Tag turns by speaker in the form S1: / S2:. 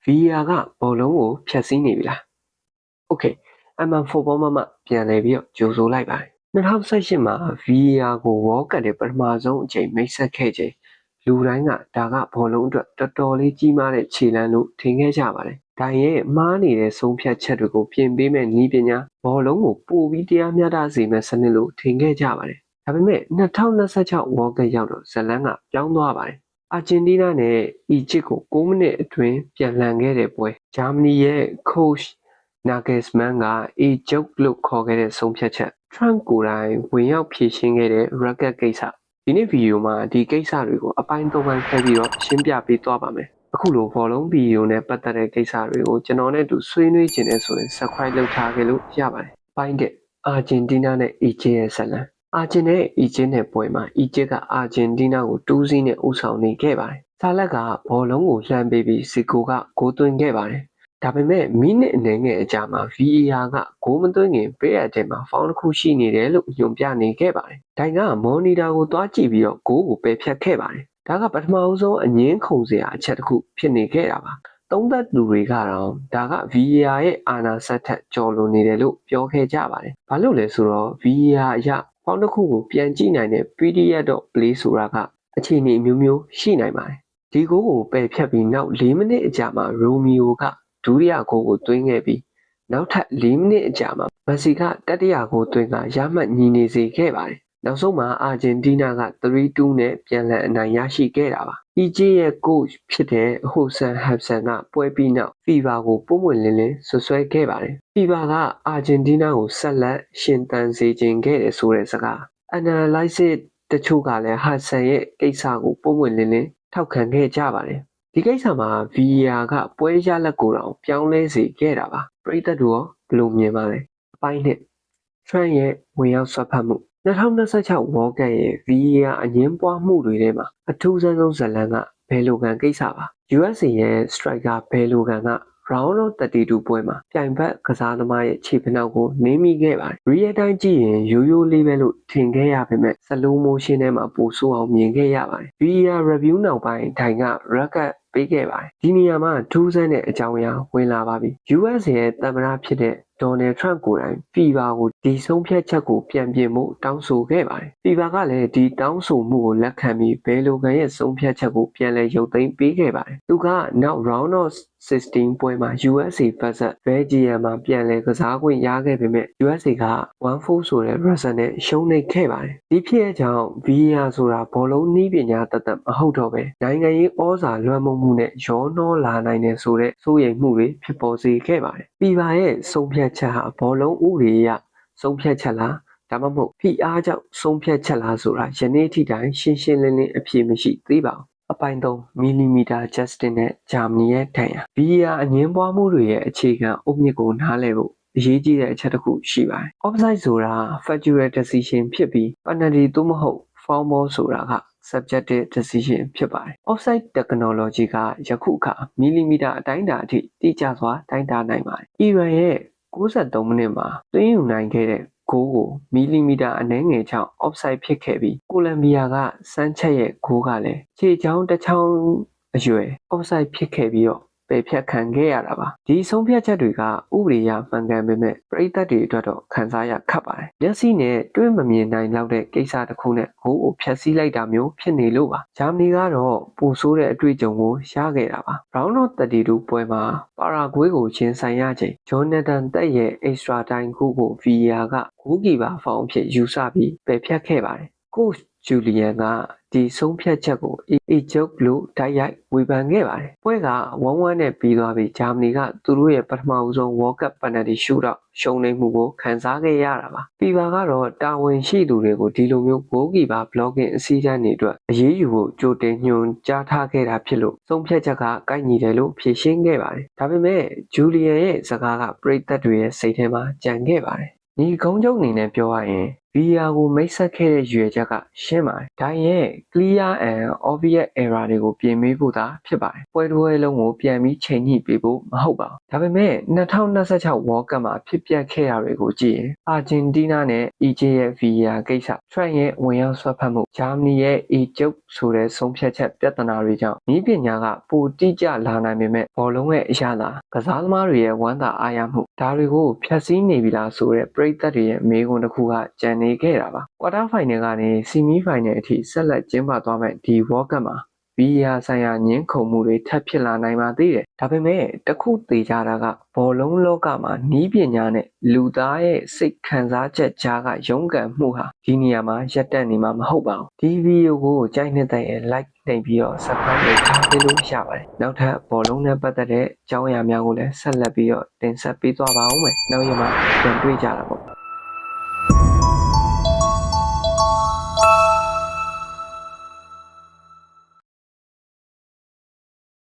S1: VAR ကဘောလုံးကိုဖျက်ဆီးနေပြီလား Okay MN4 ဘောမမပြန်လည်ပြီးတော့ကြိုဆိုလိုက်ပါတယ်2018မှာ VAR ကို World Cup ရဲ့ပထမဆုံးအချိန်မိတ်ဆက်ခဲ့ချိန်လူတိုင်းကဒါကဘောလုံးအတွက်တော်တော်လေးကြီးမားတဲ့ခြေလှမ်းလို့ထင်ခဲ့ကြပါတယ်ဒါရဲ့မှားနေတဲ့ဆုံးဖြတ်ချက်တွေကိုပြင်ပေးမဲ့နည်းပညာဘောလုံးကိုပိုပြီးတရားမျှတစေမဲ့စနစ်လို့ထင်ခဲ့ကြပါတယ်ဒါပေမဲ့2026 World Cup ရောက်တော့ဇလန်ကပြောင်းသွားပါတယ်အာဂျင်တီးနားနဲ့အီဂျစ်ကို6မိနစ်အတွင်းပြန်လှန်ခဲ့တဲ့ပွဲဂျာမနီရဲ့ coach Nagelsmann က A-joke လို့ခေါ်ခဲ့တဲ့ဆုံးဖြတ်ချက် Trump ကိုယ်တိုင်ဝင်ရောက်ဖြေရှင်းခဲ့တဲ့ racket ကိစ္စဒီနေ့ဗီဒီယိုမှာဒီကိစ္စတွေကိုအပိုင်း၃ပိုင်းခွဲပြီးတော့ရှင်းပြပေးသွားပါမယ်အခုလိုဘောလုံးဗီဒီယိုနဲ့ပတ်သက်တဲ့ကိစ္စတွေကိုကျွန်တော်နဲ့အတူဆွေးနွေးခြင်းနဲ့ဆိုရင် subscribe လုပ်ထားခဲ့လို့ရပါတယ်ပိုင်းတဲ့အာဂျင်တီးနားနဲ့အီဂျစ်ရဲ့ဇလန်အာဂျင်နဲ့အီဂျစ်နဲ့ပွဲမှာအီဂျစ်ကအာဂျင်တီးနားကို2-0နဲ့ဦးဆောင်နေခဲ့ပါတယ်ဆာလက်ကဘောလုံးကိုလှမ်းပေးပြီးစီကိုကဂိုးသွင်းခဲ့ပါတယ်ဒါပေမဲ့မိနစ်အနည်းငယ်အကြာမှာ VAR ကဂိုးမသွင်းခင်ပေးရတဲ့မှာဖောင်းတစ်ခုရှိနေတယ်လို့ညွှန်ပြနေခဲ့ပါတယ်။ဒိုင်ကမော်နီတာကိုသွားကြည့်ပြီးတော့ဂိုးကိုပယ်ဖျက်ခဲ့ပါတယ်။ဒါကပထမဆုံးအငင်းခုန်စရာအချက်တစ်ခုဖြစ်နေခဲ့တာပါ။သုံးသက်သူတွေကတော့ဒါက VAR ရဲ့အာဏာစက်ထက်ကျော်လွန်နေတယ်လို့ပြောခဲ့ကြပါတယ်။ဘာလို့လဲဆိုတော့ VAR အရဖောင်းတစ်ခုကိုပြန်ကြည့်နိုင်တဲ့ PDF.play ဆိုတာကအခြေအနေမျိုးမျိုးရှိနိုင်ပါတယ်။ဒီဂိုးကိုပယ်ဖျက်ပြီးနောက်4မိနစ်အကြာမှာရိုမီယိုကဒုတိယဂိုးကိုသွင်းခဲ့ပြီးနောက်ထပ်4မိနစ်အကြာမှာမက်ဆီကတတိယဂိုးသွင်းကရမှတ်ညီနေစေခဲ့ပါတယ်။နောက်ဆုံးမှာအာဂျင်တီးနားက3-2နဲ့ပြန်လည်အနိုင်ရရှိခဲ့တာပါ။အီဂျစ်ရဲ့ coach ဖြစ်တဲ့ဟိုဆန်ဟပ်ဆန်ကပွဲပြီးနောက် FIFA ကိုပုံမှန်လင်းလင်းဆွဆွဲခဲ့ပါတယ်။ FIFA ကအာဂျင်တီးနားကိုဆက်လက်ရှင်သန်စေခြင်းခဲ့တယ်ဆိုတဲ့စကား analysis တချို့ကလည်းဟပ်ဆန်ရဲ့ကိစ္စကိုပုံမှန်လင်းလင်းထောက်ခံခဲ့ကြပါတယ်။ဒီကိစ္စမှာ VAR ကပွဲရလဒ်ကိုတော့ပြောင်းလဲစေခဲ့တာပါပရိသတ်တို့ရောဘယ်လိုမြင်ပါလဲအပိုင်းနဲ့ Trump ရဲ့ဝင်ရောက်ဆွတ်ဖက်မှု2026 World Cup ရဲ့ VAR အငင်းပွားမှုတွေထဲမှာအထူးဆန်းဆုံးဇာတ်လမ်းကဘယ်လိုကန်ကိစ္စပါ USA ရဲ့ striker ဘယ်လိုကန်ကround of 32ပွဲမှာပြိုင်ဘက်ကစားသမားရဲ့ခြေဖနှောက်ကိုနင်းမိခဲ့ပါတယ်။ real time ကြည့်ရင်ရိုးရိုးလေးပဲလို့ထင်ခဲ့ရပေမဲ့ slow motion ထဲမှာပိုဆိုးအောင်မြင်ခဲ့ရပါတယ်။ VAR review နောက်ပိုင်းဒိုင်က record ပေးခဲ့ပါတယ်။ဒီနေရာမှာထူးဆန်းတဲ့အကြောင်းအရာဝင်လာပါပြီ။ US ရဲ့သမ္မတဖြစ်တဲ့ဒေါ်နယ်ထရန့်ကိုယ်တိုင် FIFA ကိုဒီဆုံးဖြတ်ချက်ကိုပြန်ပြင်ဖို့တောင်းဆိုခဲ့ပါတယ်။ FIFA ကလည်းဒီတောင်းဆိုမှုကိုလက်ခံပြီးဘယ်လိုကန်ရဲ့ဆုံးဖြတ်ချက်ကိုပြန်လည်ရုပ်သိမ်းပေးခဲ့ပါတယ်။သူကနောက် round of 16ပွဲမှာ USA vs Belgium မှာပြန်လည်ကစားခွင့်ရခဲ့ပေမဲ့ USA က 1-4 ဆိုတဲ့ result နဲ့ရှုံးနိမ့်ခဲ့ပါတယ်။ဒီဖြစ်ရပ်ကြောင့် VAR ဆိုတာဘောလုံးနည်းပညာတသက်မဟုတ်တော့ပဲနိုင်ငံရေးဩဇာလွှမ်းမိုးမှုနဲ့ရောနှောလာနိုင်တယ်ဆိုတဲ့စိုးရိမ်မှုတွေဖြစ်ပေါ်စေခဲ့ပါတယ်။ FIFA ရဲ့ဆုံးဖြတ်ချက်ဟာဘောလုံးဥပဒေအရဆုံးဖြတ်ချက်လားဒါမှမဟုတ်ဖိအားကြောင့်ဆုံးဖြတ်ချက်လားဆိုတာယနေ့ထိတိုင်ရှင်းရှင်းလင်းလင်းအဖြေမရှိသေးပါဘူး။အပိုင်း3မီလီမီတာ Justin နဲ့ဂျာမနီရဲ့ထံရ VAR အငင်းပွားမှုတွေရဲ့အခြေခံအုတ်မြစ်ကိုနားလည်ဖို့အရေးကြီးတဲ့အချက်တစ်ခုရှိပါတယ်။ offside ဆိုတာ factual decision ဖြစ်ပြီး penalty သို့မဟုတ် foul ball ဆိုတာက subjective decision ဖြစ်ပါတယ်။ offside technology ကယခုအခါမီလီမီတာအတိုင်းအတာအထိတိကျစွာတိုင်းတာနိုင်ပါတယ်။ အီရန်ရဲ့93မိနစ်မှာသွင်းယူနိုင်ခဲ့တဲ့ဂိုးကိုမီလီမီတာအနည်းငယ်ကြောင့် offside ဖြစ်ခဲ့ပြီးကိုလံဘီယာကစမ်းချက်ရဲ့ဂိုးကလည်းခြေချောင်းတစ်ချောင်းအရွယ် offside ဖြစ်ခဲ့ပြီးတော့ပယ်ဖြတ်ခံခဲ့ရတာပါဒီဆုံးဖြတ်ချက်တွေကဥပဒေအရမှန်ကန်ပေမဲ့ပရိသတ်တွေအတွက်တော့ခံစားရခက်ပါတယ်မျက်စိနဲ့တွေ့မမြင်နိုင်လောက်တဲ့ကိစ္စတစ်ခုနဲ့ဂိုးကိုဖျက်ဆီးလိုက်တာမျိုးဖြစ်နေလို့ပါဂျာမနီကတော့ပိုဆိုးတဲ့အတွေ့အကြုံကိုရခဲ့တာပါ round of 32ပွဲမှာပါရာဂွေးကိုချင်းဆိုင်ရချိန်ဂျော်နသန်တက်ရဲ့ extra time ကို VAR ကဂိုးကီပါဖောင်အဖြစ်ယူဆပြီးပယ်ဖျက်ခဲ့ပါတယ်ကိုဂျူလီယန်ကဒီဆုံးဖြတ်ချက်ကိုA-joke လို့တိုက်ရိုက်ဝေဖန်ခဲ့ပါတယ်ပွဲက1-1နဲ့ပြီးသွားပြီးဂျာမနီကသူတို့ရဲ့ပထမဆုံး World Cup penalty shootout ရှုံးနိမ့်မှုကိုခံစားခဲ့ရတာပါ FIFA ကတော့တာဝန်ရှိသူတွေကိုဒီလိုမျိုးဂိုးကီပါ blocking အစည်းအဝေးတွေအတွက်အရေးယူဖို့ကြိုတင်ညွှန်ကြားထားခဲ့တာဖြစ်လို့ဆုံးဖြတ်ချက်ကကိုက်ညီတယ်လို့ဖြေရှင်းခဲ့ပါတယ်ဒါပေမဲ့ဂျူလီယန်ရဲ့စကားကပရိသတ်တွေရဲ့စိတ်ထဲမှာကြံခဲ့ပါတယ်ဒီကုန်းချုပ်အနေနဲ့ပြောရရင် VR ကိုမိတ်ဆက်ခဲ့တဲ့ရွယ်ချက်ကရှင်းပါတယ်။ဒါရဲ့ clear and obvious error တွေကိုပြင်ပေးဖို့သာဖြစ်ပါတယ်။ပွဲတစ်ပွဲလုံးကိုပြန်ပြီးချိန်ညှိပေးဖို့မဟုတ်ပါဘူး။ဒါပေမဲ့2026 World Cup မှာဖြစ်ပျက်ခဲ့တာတွေကိုကြည့်ရင်အာဂျင်တီးနားနဲ့အီဂျစ်ရဲ့ VR ကိစ္စ Trump ရဲ့ဝင်ရောက်ဆွတ်ဖက်မှုဂျာမနီရဲ့အီဂျုပ်ဆိုတဲ့ဆုံးဖြတ်ချက်ပြဿနာတွေကြောင့်နည်းပညာကပိုတိကျလာနိုင်ပေမဲ့ဘောလုံးရဲ့အရာသာကစားသမားတွေရဲ့ဝမ်းသာအားရမှုဒါတွေကိုဖျက်ဆီးနေပြီလားဆိုတဲ့ပရိသတ်တွေရဲ့မေးခွန်းတစ်ခုကကြံနေခဲ့တာပါ။ Quarter Final ကနေ Semi Final အထိဆက်လက်ကျင်းပသွားမဲ့ဒီ World Cup မှာVR ဆိုင်ရာညှင်းခုန်မှုတွေထပ်ဖြစ်လာနိုင်ပါသေးတယ်။ဒါပေမဲ့တခုသေချာတာကဘောလုံးလောကမှာနီးပညာနဲ့လူသားရဲ့စိတ်ခံစားချက်ကြားကရုန်းကန်မှုဟာဒီနေရာမှာရပ်တန့်နေမှာမဟုတ်ပါဘူး။ဒီဗီဒီယိုကိုကြိုက်နေတဲ့ like နှိပ်ပြီးတော့ subscribe လုပ်ထားပေးလို့ရပါတယ်။နောက်ထပ်ဘောလုံးနဲ့ပတ်သက်တဲ့အကြောင်းအရာများကိုလည်းဆက်လက်ပြီးတော့တင်ဆက်ပေးသွားပါဦးမယ်။နောက်ရက်မှာပြန်တွေ့ကြတာပေါ့